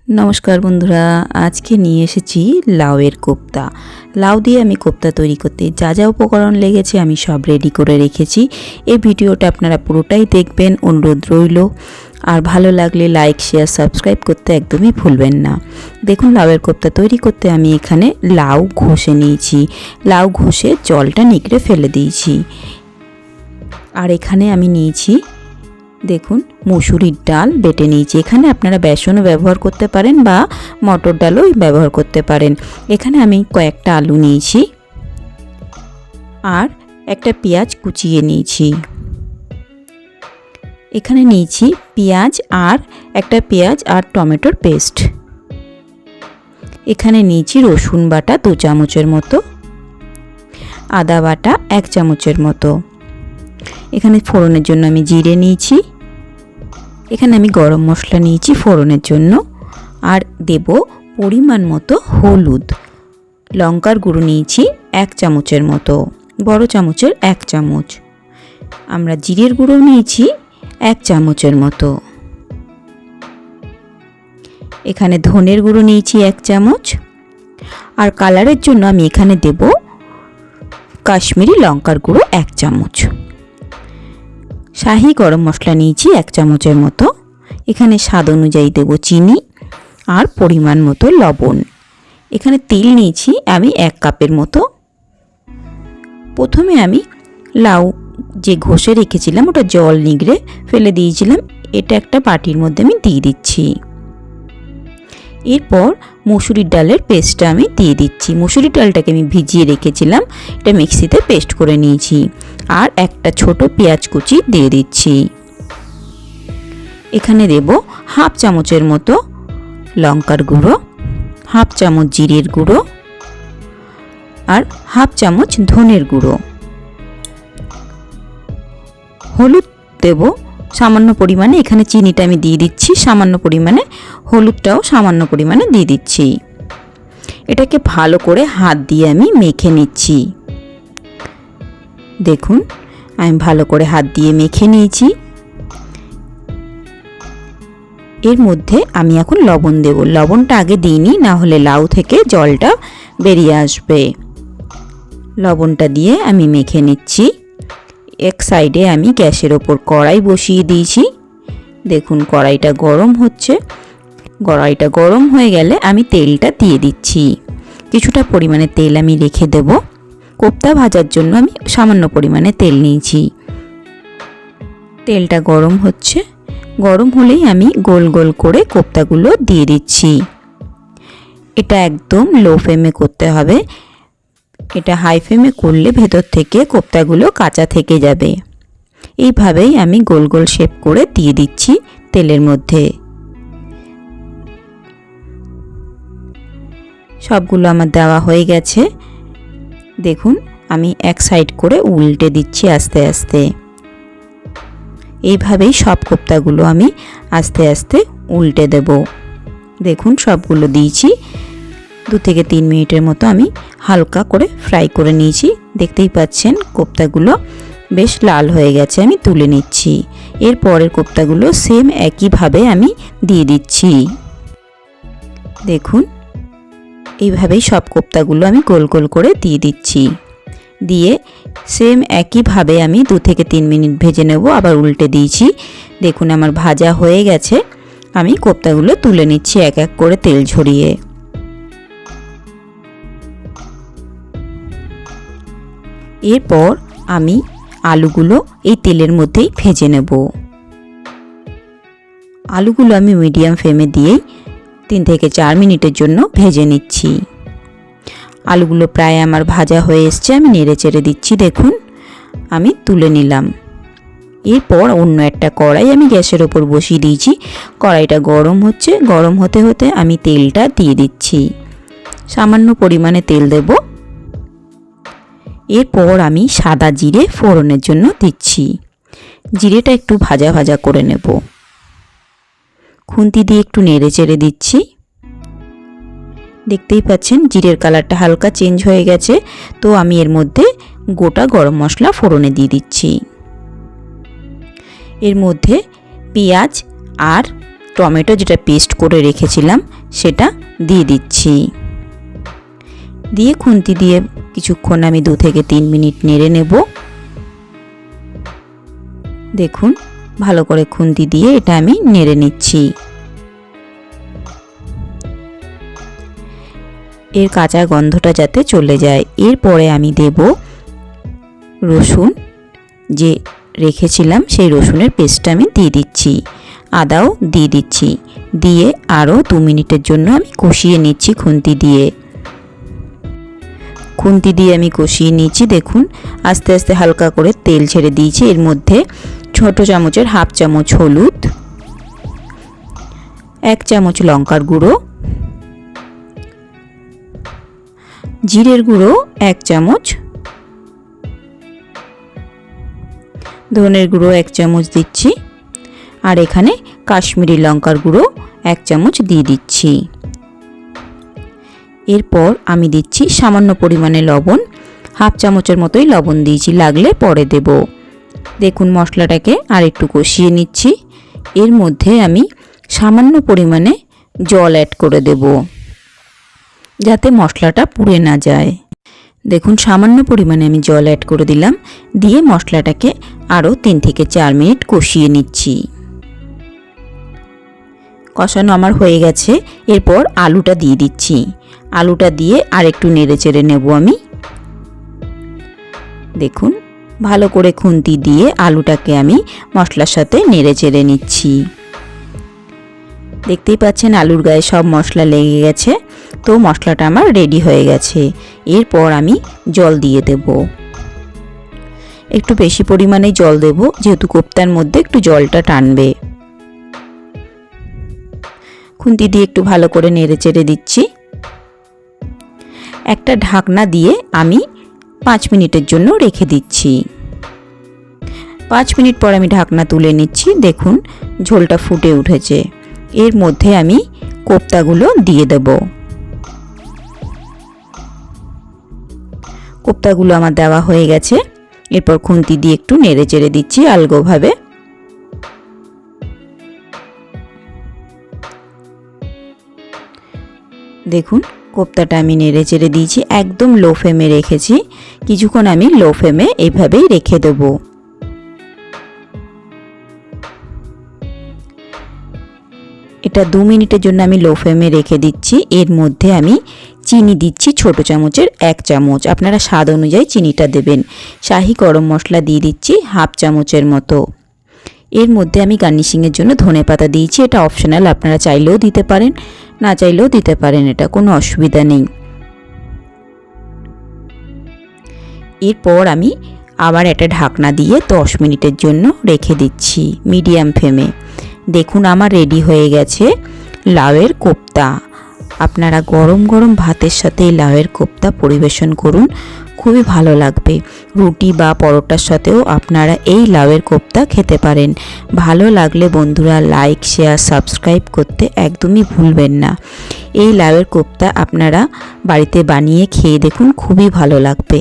नमस्कार बंधुरा आज के निये एसेछि लाउएर कोफ्ता। लाउ दिए आमी कोफ्ता तैरी करते जा जा उपकरण लेगेছে आमी सब रेडी करे रेखेछि। এই ভিডিওটা আপনারা পুরোটাই দেখবেন অনুরোধ রইল। আর ভালো লাগলে লাইক শেয়ার সাবস্ক্রাইব করতে একদমই ভুলবেন না। দেখুন লাউয়ের কোफ्ता তৈরি করতে আমি এখানে লাউ ঘষে নিয়েছি। লাউ ঘষে জলটা নিগড়ে ফেলে দিয়েছি। আর এখানে আমি নিয়েছি দেখুন মসুরির ডাল বেটে নিয়েছি। এখানে আপনারা বেসনও ব্যবহার করতে পারেন বা মটর ডালও ব্যবহার করতে পারেন। এখানে আমি কয়েকটা আলু নিয়েছি আর একটা পেঁয়াজ কুচিয়ে নিয়েছি। এখানে নিয়েছি পেঁয়াজ আর একটা পেঁয়াজ আর টমেটোর পেস্ট। এখানে নিয়েছি রসুন বাটা 2 চামচের মতো, আদা বাটা 1 চামচের মতো। এখানে ফোড়নের জন্য আমি জিরে নিয়েছি। এখানে আমি গরম মশলা নিয়েছি ফোড়নের জন্য। আর দেব পরিমাণ মতো হলুদ। লঙ্কার গুঁড়ো নিয়েছি 1 চামচের মতো, বড় চামচের 1 চামচ। আমরা জিরের গুঁড়ো নিয়েছি 1 চামচের মতো। এখানে ধনের গুঁড়ো নিয়েছি 1 চামচ। আর কালারের জন্য আমি এখানে দেব কাশ্মীরি লঙ্কার গুঁড়ো 1 চামচ। শাহি গরম মশলা নিয়েছি 1 চামচের মতো। এখানে স্বাদ অনুযায়ী দেব চিনি আর পরিমাণ মতো লবণ। এখানে তেল নিয়েছি আমি 1 কাপের মতো। প্রথমে আমি লাউ যে ঘষে রেখেছিলাম ওটা জল নিগড়ে ফেলে দিয়েছিলাম, এটা একটা বাটির মধ্যে আমি দিয়ে দিচ্ছি। এরপর মসুরির ডালের পেস্টটা আমি দিয়ে দিচ্ছি। মসুরির ডালটাকে আমি ভিজিয়ে রেখেছিলাম, এটা মিক্সিতে পেস্ট করে নিয়েছি। আর একটা ছোট পেঁয়াজ কুচি দিয়ে দিচ্ছি। এখানে দেব হাফ চামচের মতো লঙ্কার গুঁড়ো, হাফ চামচ জিরের গুঁড়ো আর হাফ চামচ ধনের গুঁড়ো। হলুদ দেব সামান্য পরিমাণে। এখানে চিনিটা আমি দিয়ে দিচ্ছি সামান্য পরিমাণে, হলুদটাও সামান্য পরিমাণে দিয়ে দিচ্ছি। এটাকে ভালো করে হাত দিয়ে আমি মেখে নিচ্ছি। দেখুন আমি ভালো করে হাত দিয়ে মেখে নিয়েছি। এর মধ্যে আমি এখন লবণ দেব। লবণটা আগে দিইনি, না হলে লাউ থেকে জলটা বেরিয়ে আসবে। লবণটা দিয়ে আমি মেখে নিচ্ছি। এক সাইডে আমি গ্যাসের ওপর কড়াই বসিয়ে দিয়েছি। দেখুন কড়াইটা গরম হচ্ছে। কড়াইটা গরম হয়ে গেলে আমি তেলটা দিয়ে দিচ্ছি। কিছুটা পরিমাণে তেল আমি রেখে দেব। কোপ্তা ভাজার জন্য আমি সামান্য পরিমাণে তেল নিয়েছি। তেলটা গরম হচ্ছে। গরম হলেই আমি গোল গোল করে কোপ্তাগুলো দিয়ে দিচ্ছি। এটা একদম লো ফ্লেমে করতে হবে। এটা হাই ফ্লেমে করলে ভেতর থেকে কোপ্তাগুলো কাঁচা থেকে যাবে। এইভাবেই আমি গোল গোল শেপ করে দিয়ে দিচ্ছি তেলের মধ্যে। সবগুলো আমার দেওয়া হয়ে গেছে। দেখুন আমি এক সাইড করে উল্টে দিচ্ছি আস্তে আস্তে। এইভাবেই সব কোপ্তাগুলো আমি আস্তে আস্তে উল্টে দেব। দেখুন সবগুলো দিয়েছি। 2 থেকে 3 মিনিটের মতো আমি হালকা করে ফ্রাই করে নিয়েছি। দেখতেই পাচ্ছেন কোপ্তাগুলো বেশ লাল হয়ে গেছে, আমি তুলে নিচ্ছি। এরপরের কোপ্তাগুলো সেম একইভাবে আমি দিয়ে দিচ্ছি। দেখুন এইভাবেই সব কোপ্তাগুলো আমি গোল গোল করে দিয়ে দিচ্ছি। দিয়ে সেম একইভাবে আমি 2 থেকে 3 মিনিট ভেজে নেব। আবার উল্টে দিয়েছি। দেখুন আমার ভাজা হয়ে গেছে। আমি কোপ্তাগুলো তুলে নিচ্ছি এক এক করে তেল ঝরিয়ে। এরপর আমি আলুগুলো এই তেলের মধ্যেই ভেজে নেব। আলুগুলো আমি মিডিয়াম ফ্লেমে দিয়েই 3 থেকে 4 মিনিটের জন্য ভেজে নিচ্ছি। আলুগুলো প্রায় আমার ভাজা হয়ে এসছে। আমি নেড়ে চেড়ে দিচ্ছি। দেখুন আমি তুলে নিলাম। এরপর অন্য একটা কড়াই আমি গ্যাসের ওপর বসিয়ে দিয়েছি। কড়াইটা গরম হচ্ছে। গরম হতে হতে আমি তেলটা দিয়ে দিচ্ছি। সামান্য পরিমাণে তেল দেব। এরপর আমি সাদা জিরে ফোড়নের জন্য দিচ্ছি। জিরেটা একটু ভাজা ভাজা করে নেব। খুন্তি দিয়ে একটু নেড়ে চেড়ে দিচ্ছি। দেখতেই পাচ্ছেন জিরের কালারটা হালকা চেঞ্জ হয়ে গেছে। তো আমি এর মধ্যে গোটা গরম মশলা ফোড়নে দিয়ে দিচ্ছি। এর মধ্যে পেঁয়াজ আর টমেটো যেটা পেস্ট করে রেখেছিলাম সেটা দিয়ে দিচ্ছি। দিয়ে খুন্তি দিয়ে কিছুক্ষণ আমি 2 থেকে 3 মিনিট নেড়ে নেব। দেখুন ভালো করে খুন্তি দিয়ে এটা আমি নেড়ে নিচ্ছি। এর কাঁচা গন্ধটা যাতে চলে যায়। এরপরে আমি দেব রসুন, যে রেখেছিলাম সেই রসুনের পেস্টটা আমি দিয়ে দিচ্ছি, আদাও দিয়ে দিচ্ছি। দিয়ে আরও 2 মিনিটের জন্য আমি কষিয়ে নিচ্ছি খুন্তি দিয়ে। খুন্তি দিয়ে আমি কষিয়ে নিচ্ছি। দেখুন আস্তে আস্তে হালকা করে তেল ছেড়ে দিয়েছি। এর মধ্যে ছোট চামচের হাফ চামচ হলুদ, 1 চামচ লঙ্কার গুঁড়ো, জিরের গুঁড়ো 1 চামচ, ধনের গুঁড়ো 1 চামচ দিচ্ছি, আর এখানে কাশ্মীরি লঙ্কার গুঁড়ো 1 চামচ দিয়ে দিচ্ছি। এরপর আমি দিচ্ছি সামান্য পরিমাণে লবণ, হাফ চামচের মতোই লবণ দিয়েছি, লাগলে পরে দেব। দেখুন মশলাটাকে আর একটু কষিয়ে নিচ্ছি। এর মধ্যে আমি সামান্য পরিমাণে জল অ্যাড করে দেব, যাতে মশলাটা পুড়ে না যায়। দেখুন সামান্য পরিমাণে আমি জল অ্যাড করে দিলাম। দিয়ে মশলাটাকে আরও 3 থেকে 4 মিনিট কষিয়ে নিচ্ছি। কষানো আমার হয়ে গেছে। এরপর আলুটা দিয়ে দিচ্ছি। আলুটা দিয়ে আর একটু নেড়ে চেড়ে নেব আমি। দেখুন ভালো করে খুন্তি দিয়ে আলুটাকে আমি মশলার সাথে নেড়ে চেড়ে নিচ্ছি। দেখতেই পাচ্ছেন আলুর গায়ে সব মশলা লেগে গেছে। তো মশলাটা আমার রেডি হয়ে গেছে। এরপর আমি জল দিয়ে দেব। একটু বেশি পরিমাণে জল দেব, যেহেতু কোপ্তার মধ্যে একটু জলটা টানবে। খুন্তি দিয়ে একটু ভালো করে নেড়ে চেড়ে দিচ্ছি। একটা ঢাকনা দিয়ে আমি 5 মিনিটের জন্য রেখে দিচ্ছি। 5 মিনিট পর আমি ঢাকনা তুলে নিচ্ছি। দেখুন ঝোলটা ফুটে উঠেছে। এর মধ্যে আমি কোপ্তাগুলো দিয়ে দেব। কোপ্তাগুলো আমার দেওয়া হয়ে গেছে। এরপর খুন্তি দিয়ে একটু নেড়ে চেড়ে দিচ্ছি আলগোভাবে। দেখুন কোপ্তাটা আমি নেড়ে চেড়ে দিয়েছি, একদম লো ফ্লেমে রেখেছি। কিছুক্ষণ আমি লো ফ্লেমে এইভাবেই রেখে দেব। এটা 2 মিনিটের জন্য আমি লো ফ্লেমে রেখে দিচ্ছি। এর মধ্যে আমি চিনি দিচ্ছি ছোট চামচের 1 চামচ, আপনারা স্বাদ অনুযায়ী চিনিটা দেবেন। শাহি গরম মশলা দিয়ে দিচ্ছি হাফ চামচের মতো। এর মধ্যে আমি গার্নিশিংয়ের জন্য ধনেপাতা দিয়েছি, এটা অপশনাল, আপনারা চাইলেও দিতে পারেন, না চাইলেও দিতে পারেন, এটা কোনো অসুবিধা নেই। এরপর আমি আবার একটা ঢাকনা দিয়ে 10 মিনিটের জন্য রেখে দিচ্ছি মিডিয়াম ফ্লেমে। দেখুন আমার রেডি হয়ে গেছে লাউয়ের কোপ্তা। আপনারা গরম গরম ভাতের সাথে এই লাউয়ের কোপ্তা পরিবেশন করুন, খুবই ভালো লাগবে। রুটি বা পরোটার সাথেও আপনারা এই লাউয়ের কোপ্তা খেতে পারেন। ভালো লাগলে বন্ধুরা লাইক, শেয়ার, সাবস্ক্রাইব করতে একদমই ভুলবেন না। এই লাউয়ের কোপ্তা আপনারা বাড়িতে বানিয়ে খেয়ে দেখুন, খুবই ভালো লাগবে।